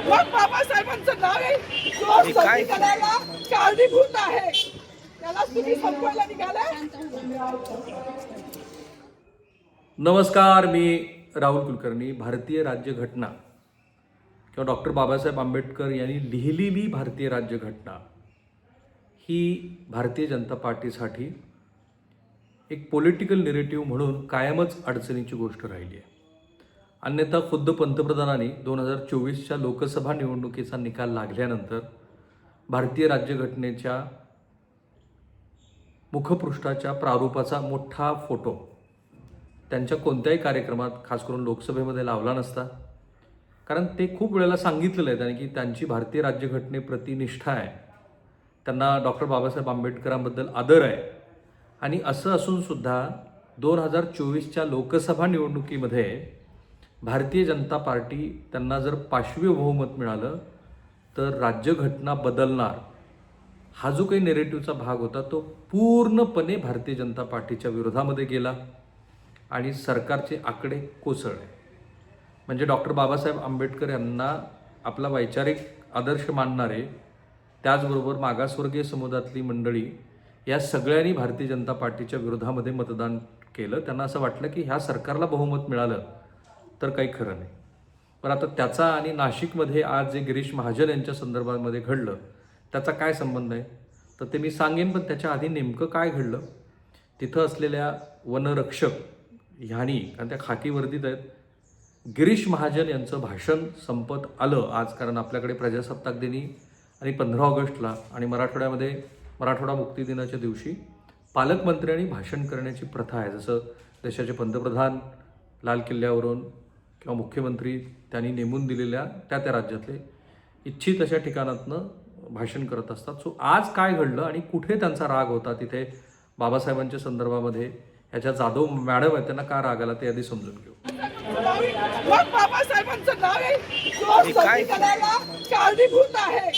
मग बाबासाहेबांचं नाव आहे जो संविधानाला कारणीभूत आहे त्याला तुम्ही संपवायला निघालाय. नमस्कार, मी राहुल कुलकर्णी. भारतीय राज्यघटना किंवा डॉक्टर बाबासाहेब आंबेडकर यांनी लिहिलेली भारतीय राज्यघटना ही भारतीय जनता पार्टीसाठी एक पॉलिटिकल नेरेटिव्ह म्हणून कायमच अडचणीची गोष्ट राहिली आहे. अन्यथा खुद्द पंतप्रधानांनी 2024च्या लोकसभा निवडणुकीचा निकाल लागल्यानंतर भारतीय राज्यघटनेच्या मुखपृष्ठाच्या प्रारूपाचा मोठा फोटो त्यांच्या कोणत्याही कार्यक्रमात, खास करून लोकसभेमध्ये, लावला नसता. कारण ते खूप वेळेला सांगितलेलं आहे त्यांनी की त्यांची भारतीय राज्यघटनेप्रती निष्ठा आहे, त्यांना डॉक्टर बाबासाहेब आंबेडकरांबद्दल आदर आहे. आणि असं असूनसुद्धा 2024च्या लोकसभा निवडणुकीमध्ये भारतीय जनता पार्टी त्यांना जर 5वे बहुमत मिळालं तर राज्यघटना बदलणार हा जो काही नेरेटिव्हचा भाग होता तो पूर्णपणे भारतीय जनता पार्टीच्या विरोधामध्ये गेला आणि सरकारचे आकडे कोसळले. म्हणजे डॉक्टर बाबासाहेब आंबेडकर यांना आपला वैचारिक आदर्श मानणारे, त्याचबरोबर मागासवर्गीय समुदायातली मंडळी, या सगळ्यांनी भारतीय जनता पार्टीच्या विरोधामध्ये मतदान केलं. त्यांना असं वाटलं की ह्या सरकारला बहुमत मिळालं तर काही खरं नाही. पण आता त्याचा आणि नाशिकमध्ये आज जे गिरीश महाजन यांच्या संदर्भामध्ये घडलं त्याचा काय संबंध आहे तर ते मी सांगेन. पण त्याच्या आधी नेमकं काय घडलं, तिथं असलेल्या वनरक्षक ह्यांनी, कारण त्या खाकी वर्दीत आहेत, गिरीश महाजन यांचं भाषण संपत आलं आज. कारण आपल्याकडे प्रजासत्ताक दिनी आणि 15 ऑगस्टला आणि मराठवाड्यामध्ये मराठवाडा मुक्ती दिनाच्या दिवशी पालकमंत्र्यांनी भाषण करण्याची प्रथा आहे. जसं देशाचे पंतप्रधान लाल किल्ल्यावरून किंवा मुख्यमंत्री त्यांनी नेमून दिलेल्या त्या राज्यातले इच्छित अशा ठिकाणातनं भाषण करत असतात. सो आज काय घडलं आणि कुठे त्यांचा राग होता तिथे बाबासाहेबांच्या संदर्भामध्ये, ह्याच्या जाधव मॅडम आहेत, त्यांना का राग आला ते आधी समजून घेऊ. मग बाबासाहेबांचं नाव आहे जो संविधानाला कारणीभूत आहे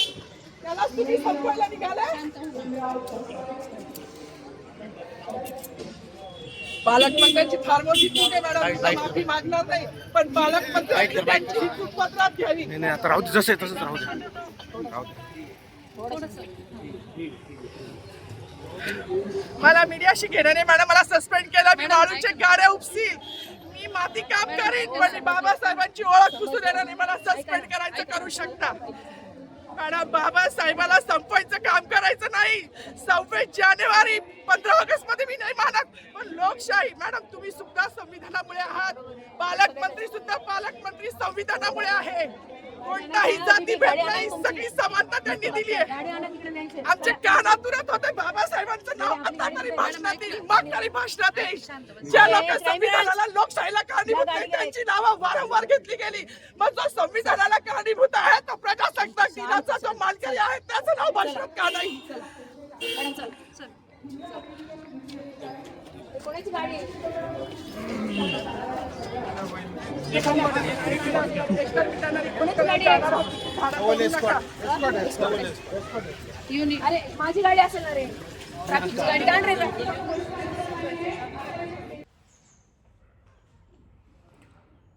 त्याला तुम्ही संपवायला निघालाय. पालकमंत्र्यांची फार मोठी चूक आहे मॅडम, माफी मागणार नाही, पण पालकमंत्र्यांनी त्यांची ही चूक पत्रात घ्यावी. नाही, आता राहू दे, जसं आहे तसंच राहू दे. मला मीडियाशी घेणं नाही मॅडम, मला सस्पेंड केलं, मी वाळूचे गाड्या उपसील, मी माती काम करीन, पण बाबासाहेबांची ओळख पुसू देणार नाही. मला सस्पेंड करायचं करू शकता मॅडम. बाबासाहेबाला संपवायचं काम करायचं नाही. 26 जानेवारी 15 ऑगस्ट मध्ये मी नाही मानत, पण लोकशाही मॅडम, तुम्ही सुद्धा संविधानामुळे आहात. पालकमंत्री सुद्धा पालकमंत्री संविधानामुळे आहे. कोणताही जाती भेद नाही, सगळी समानता त्यांनी दिली आहे. आमचे कानातुरत होते बाबासाहेबांचं नाव आता तरी भाषणात येईल, मग तरी भाषणात येईल. ज्या लोक संविधानाला, लोकशाहीला कारणीभूत नाही त्यांची नावं वारंवार घेतली गेली. मग जो संविधानाला कारणीभूत आहे तो प्रजासत्ताक दिनाचा जो मानकरी आहे त्याचं नाव भाषणात का नाही? कोणाची गाडी अरे माझी गाडी असेल ना रे, ट्रॅफिकची गाडी काढ रे.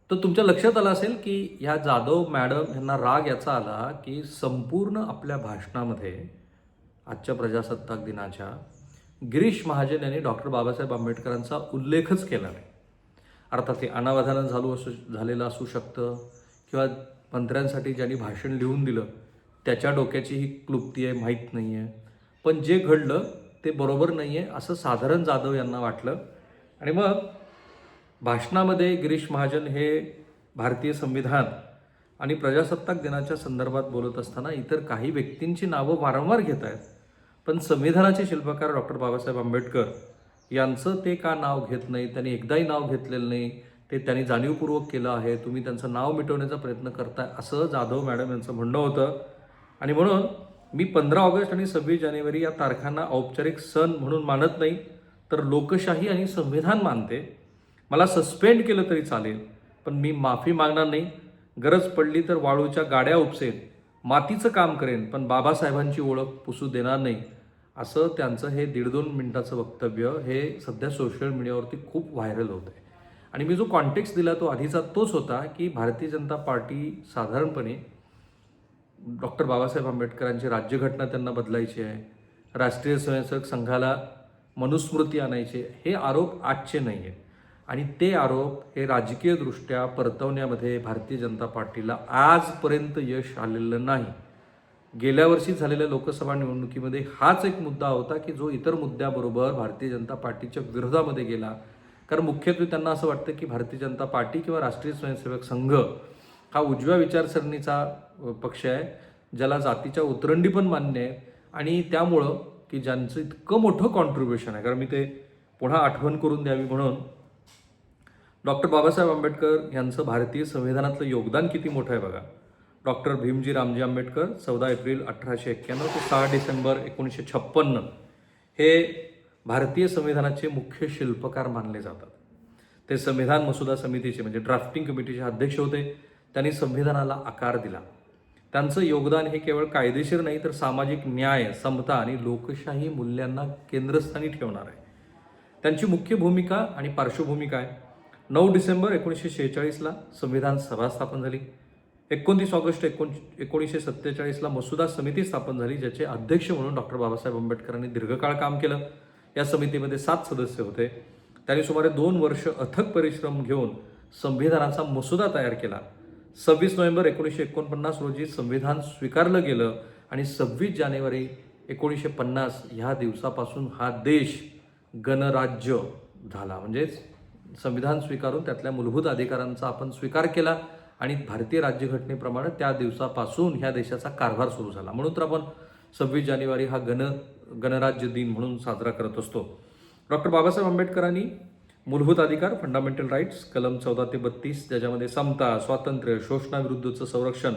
तर तुमच्या लक्षात आलं असेल की ह्या जाधव मॅडम यांना राग याचा आला की संपूर्ण आपल्या भाषणामध्ये आजच्या प्रजासत्ताक दिनाच्या गिरीश महाजन यांनी डॉक्टर बाबासाहेब आंबेडकरांचा उल्लेखच केला नाही. अर्थात ते अनावधानानं झालेलं असू शकतं किंवा मंत्र्यांसाठी ज्यांनी भाषण लिहून दिलं त्याच्या डोक्याची ही क्लुप्ती आहे, माहीत नाही आहे. पण जे घडलं ते बरोबर नाही आहे असं साधारण जाधव यांना वाटलं. आणि मग भाषणामध्ये गिरीश महाजन हे भारतीय संविधान आणि प्रजासत्ताक दिनाच्या संदर्भात बोलत असताना इतर काही व्यक्तींची नावं वारंवार घेत आहेत, पण संविधानाचे शिल्पकार डॉक्टर बाबासाहेब आंबेडकर यांचं ते का नाव घेत नाही? त्यांनी एकदाही नाव घेतलेलं नाही, ते त्यांनी जाणीवपूर्वक केलं आहे. तुम्ही त्यांचं नाव मिटवण्याचा प्रयत्न करताय असं जाधव मॅडम यांचं म्हणणं होतं. आणि म्हणून मी 15 ऑगस्ट आणि 26 जानेवारी या तारखांना औपचारिक सण म्हणून मानत नाही, तर लोकशाही आणि संविधान मानते. मला सस्पेंड केलं तरी चालेल, पण मी माफी मागणार नाही. गरज पडली तर वाळूच्या गाड्या उपसेन, मातीचं काम करेन, पण बाबासाहेबांची ओळख पुसू देणार नाही. असं त्यांचं हे 1.5-2 मिनिटाचं वक्तव्य हे सध्या सोशल मीडियावरती खूप व्हायरल होतं आहे. आणि मी जो कॉन्टेक्स्ट दिला तो आधीचा तोच होता की भारतीय जनता पार्टी साधारणपणे डॉक्टर बाबासाहेब आंबेडकरांची राज्यघटना त्यांना बदलायची आहे, राष्ट्रीय स्वयंसेवक संघाला मनुस्मृती आणायची, हे आरोप आजचे नाही आहेत. आणि ते आरोप हे राजकीयदृष्ट्या परतवण्यामध्ये भारतीय जनता पार्टीला आजपर्यंत यश आलेलं नाही. गेल्या वर्षी झालेल्या लोकसभा निवडणुकीमध्ये हाच एक मुद्दा होता की जो इतर मुद्द्याबरोबर भारतीय जनता पार्टीच्या विरोधामध्ये गेला. कारण मुख्यत्वे त्यांना असं वाटतं की भारतीय जनता पार्टी किंवा राष्ट्रीय स्वयंसेवक संघ हा उजव्या विचारसरणीचा पक्ष आहे, ज्याला जातीच्या उतरंडी पण मान्य आहे. आणि त्यामुळं की ज्यांचं इतकं मोठं कॉन्ट्रीब्युशन आहे, कारण मी ते पुन्हा आठवण करून द्यावी म्हणून, डॉक्टर बाबासाहेब आंबेडकर यांचं भारतीय संविधानातलं योगदान किती मोठं आहे बघा. डॉक्टर भीमजी रामजी आंबेडकर 14 एप्रिल 1891 ते 6 डिसेंबर 1956 हे भारतीय संविधानाचे मुख्य शिल्पकार मानले जातात. ते संविधान मसुदा समितीचे म्हणजे ड्राफ्टिंग कमिटीचे अध्यक्ष होते. त्यांनी संविधानाला आकार दिला. त्यांचं योगदान हे केवळ कायदेशीर नाही तर सामाजिक न्याय, समता आणि लोकशाही मूल्यांना केंद्रस्थानी ठेवणार आहे. त्यांची मुख्य भूमिका आणि पार्श्वभूमी काय? 9 डिसेंबर 1946ला संविधान सभा स्थापन झाली. 29 ऑगस्ट 1947ला मसुदा समिती स्थापन झाली, ज्याचे अध्यक्ष म्हणून डॉक्टर बाबासाहेब आंबेडकरांनी दीर्घकाळ काम केलं. या समितीमध्ये 7 सदस्य होते. त्यांनी सुमारे 2 वर्ष अथक परिश्रम घेऊन संविधानाचा मसुदा तयार केला. 26 नोव्हेंबर 1949 रोजी संविधान स्वीकारलं गेलं आणि 26 जानेवारी 1950 ह्या दिवसापासून हा देश गणराज्य झाला. म्हणजेच संविधान स्वीकारून त्यातल्या मूलभूत अधिकारांचा आपण स्वीकार केला आणि भारतीय राज्यघटनेप्रमाणे त्या दिवसापासून ह्या देशाचा कारभार सुरू झाला. म्हणून तर आपण 26 जानेवारी हा गणराज्य दिन म्हणून साजरा करत असतो. डॉक्टर बाबासाहेब आंबेडकरांनी मूलभूत अधिकार, फंडामेंटल राईट्स, कलम 14 ते 32, ज्याच्यामध्ये समता, स्वातंत्र्य, शोषणाविरुद्धचं संरक्षण,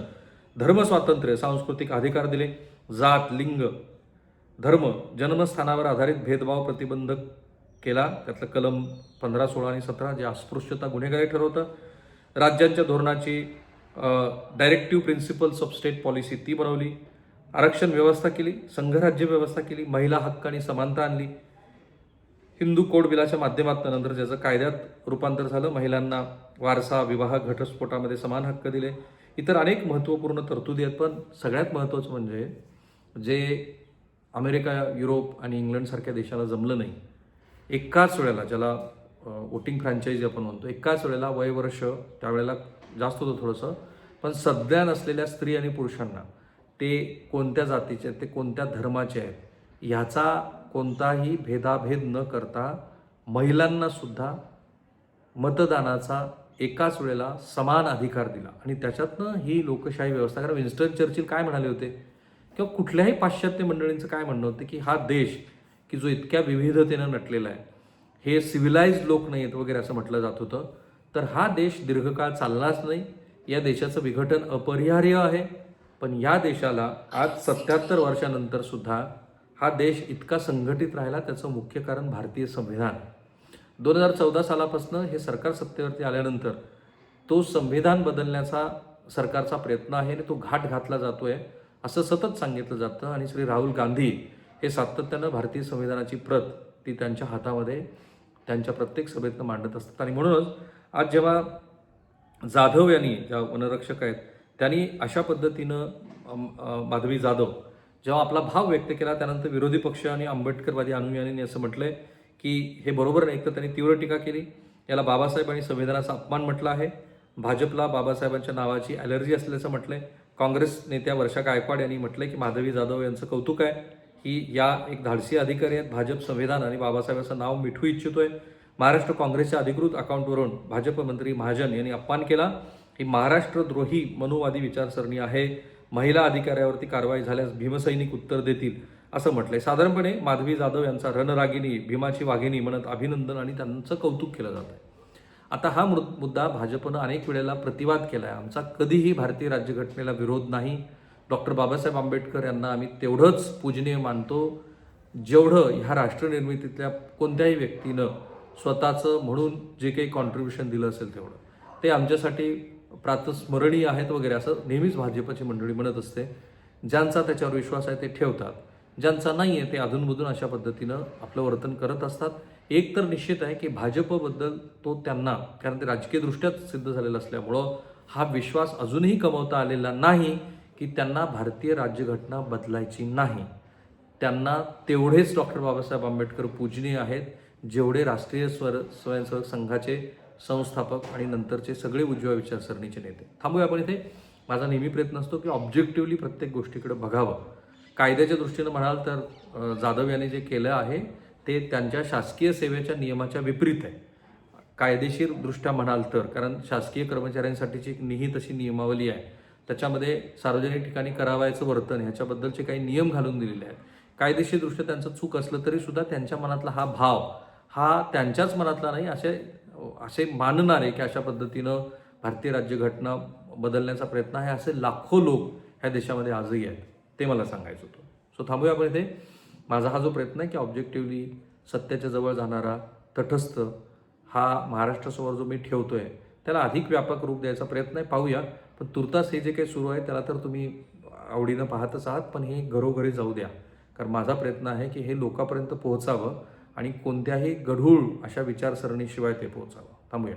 धर्मस्वातंत्र्य, सांस्कृतिक अधिकार दिले. जात, लिंग, धर्म, जन्मस्थानावर आधारित भेदभाव प्रतिबंधक केला. त्यातलं कलम 15, 16 आणि 17 जे अस्पृश्यता गुन्हेगारी ठरवतं. राज्यांच्या धोरणाची directive principles of state policy ती बनवली. आरक्षण व्यवस्था केली, संघराज्य व्यवस्था केली, महिला हक्क आणि समानता आणली. हिंदू कोड बिलाच्या माध्यमातून नंतर ज्याचं कायद्यात रूपांतर झालं, महिलांना वारसा, विवाह, घटस्फोटामध्ये समान हक्क दिले. इतर अनेक महत्त्वपूर्ण तरतुदी आहेत. पण सगळ्यात महत्त्वाचं म्हणजे जे अमेरिका, युरोप आणि इंग्लंडसारख्या देशाला जमलं नाही, एकाच वेळेला, ज्याला वोटिंग फ्रँचायझी आपण म्हणतो, एकाच वेळेला वयवर्ष त्यावेळेला जास्त होतं थोडंसं, पण सध्या नसलेल्या स्त्री आणि पुरुषांना, ते कोणत्या जातीचे आहेत, ते कोणत्या धर्माचे आहेत, ह्याचा कोणताही भेदाभेद न करता महिलांना सुद्धा मतदानाचा एकाच वेळेला समान अधिकार दिला. आणि त्याच्यातनं ही लोकशाही व्यवस्था, कारण विन्स्टन चर्चिल काय म्हणाले होते किंवा कुठल्याही पाश्चात्य मंडळींचं काय म्हणणं होतं की हा देश की जो इतक्या विविधतेनं नटलेला आहे, हे सिव्हिलाइज्ड लोक नाही आहेत वगैरे असं म्हटलं जात होतं. तर हा देश दीर्घकाळ चाललाच नाही. या देशाचं विघटन अपरिहार्य आहे. पण या देशाला आज 77 वर्षानंतर सुद्धा हा देश इतका संघटित राहिला, त्याचं मुख्य कारण भारतीय संविधान. 2014 सालापासून हे सरकार सत्तेवरती आल्यानंतर तो संविधान बदलण्याचा सरकारचा प्रयत्न आहे आणि तो घाट घातला जातोय असं सतत सांगितलं जातं. आणि श्री राहुल गांधी हे सातत्यानं भारतीय संविधानाची प्रत ती त्यांच्या हातामध्ये त्यांच्या प्रत्येक सभेतनं मांडत असतात. आणि म्हणूनच आज जेव्हा जाधव यांनी, ज्या वनरक्षक आहेत, त्यांनी अशा पद्धतीनं माधवी जाधव जेव्हा आपला भाव व्यक्त केला, त्यानंतर विरोधी पक्ष आणि आंबेडकरवादी अनुयायांनी असं म्हटलंय की हे बरोबर नाही. तर त्यांनी तीव्र टीका केली. याला बाबासाहेब आणि संविधानाचा अपमान म्हटलं आहे. भाजपला बाबासाहेबांच्या नावाची ॲलर्जी असल्याचं म्हटलंय. काँग्रेस नेत्या वर्षा गायकवाड यांनी म्हटलंय की माधवी जाधव यांचं कौतुक आहे की या एक धाडसी अधिकारी आहेत. भाजप संविधान आणि बाबासाहेबांचं नाव मिठवू इच्छितोय. महाराष्ट्र काँग्रेसच्या अधिकृत अकाउंटवरून भाजप मंत्री महाजन यांनी अपमान केला. ही महाराष्ट्रद्रोही मनुवादी विचारसरणी आहे. महिला अधिकाऱ्यावरती कारवाई झाल्यास भीमसैनिक उत्तर देतील असं म्हटलंय. साधारणपणे माधवी जाधव यांचा रणरागिणी, भीमाची वाघिणी म्हणत अभिनंदन आणि त्यांचं कौतुक केलं जात आहे. आता हा मुद्दा भाजपनं अनेक वेळेला प्रतिवाद केला आहे. आमचा कधीही भारतीय राज्यघटनेला विरोध नाही. डॉक्टर बाबासाहेब आंबेडकर यांना आम्ही तेवढंच पूजनीय मानतो जेवढं ह्या राष्ट्रनिर्मितीतल्या कोणत्याही व्यक्तीनं स्वतःचं म्हणून जे काही कॉन्ट्रीब्युशन दिलं असेल तेवढं, ते आमच्यासाठी प्रातस्मरणीय आहेत वगैरे असं नेहमीच भाजपची मंडळी म्हणत असते. ज्यांचा त्याच्यावर विश्वास आहे ते ठेवतात, ज्यांचा नाही आहे ते अधूनमधून अशा पद्धतीनं आपलं वर्तन करत असतात. एक तर निश्चित आहे की भाजपबद्दल तो त्यांना, कारण ते राजकीयदृष्ट्याच सिद्ध झालेलं असल्यामुळं हा विश्वास अजूनही कमवता आलेला नाही की की त्यांना भारतीय राज्यघटना बदलायची नाही. त्यांना तेवढेच डॉक्टर बाबासाहेब आंबेडकर पूजनीय आहेत जेवढे राष्ट्रीय स्वयंसेवक संघाचे संस्थापक आणि नंतरचे सगळे उजव्या विचारसरणीचे नेते. थांबूया आपण इथे. माझा नेहमी प्रयत्न असतो की ऑब्जेक्टिव्हली प्रत्येक गोष्टीकडे बघावं. कायद्याच्या दृष्टीनं म्हणाल तर जाधव यांनी जे केलं आहे ते त्यांच्या शासकीय सेवेच्या नियमाच्या विपरीत आहे. कायदेशीर दृष्ट्या म्हणाल तर, कारण शासकीय कर्मचाऱ्यांसाठीची एक निहित अशी नियमावली आहे, त्याच्यामध्ये सार्वजनिक ठिकाणी करावयाचं वर्तन ह्याच्याबद्दलचे काही नियम घालून दिलेले आहेत. कायदेशीरदृष्ट्या त्यांचं चूक असलं तरी सुद्धा त्यांच्या मनातला हा भाव हा त्यांच्याच मनातला नाही असे मानणारे की अशा पद्धतीनं भारतीय राज्यघटना बदलण्याचा प्रयत्न आहे असे लाखो लोक ह्या देशामध्ये आजही आहेत. ते मला सांगायचं होतं. सो थांबूया आपण इथे. माझा हा जो प्रयत्न आहे की ऑब्जेक्टिव्हली सत्याच्या जवळ जाणारा तटस्थ हा महाराष्ट्रासमोर जो मी ठेवतोय त्याला अधिक व्यापक रूप द्यायचा प्रयत्न आहे. पाहूया. पण तुर्तास हे जे काही सुरू आहे त्याला तर तुम्ही आवडीनं पाहतच आहात, पण हे घरोघरी जाऊ द्या. कारण माझा प्रयत्न आहे की हे लोकांपर्यंत पोहोचावं आणि कोणत्याही गढूळ अशा विचारसरणीशिवाय ते पोहोचावं. थांबूया.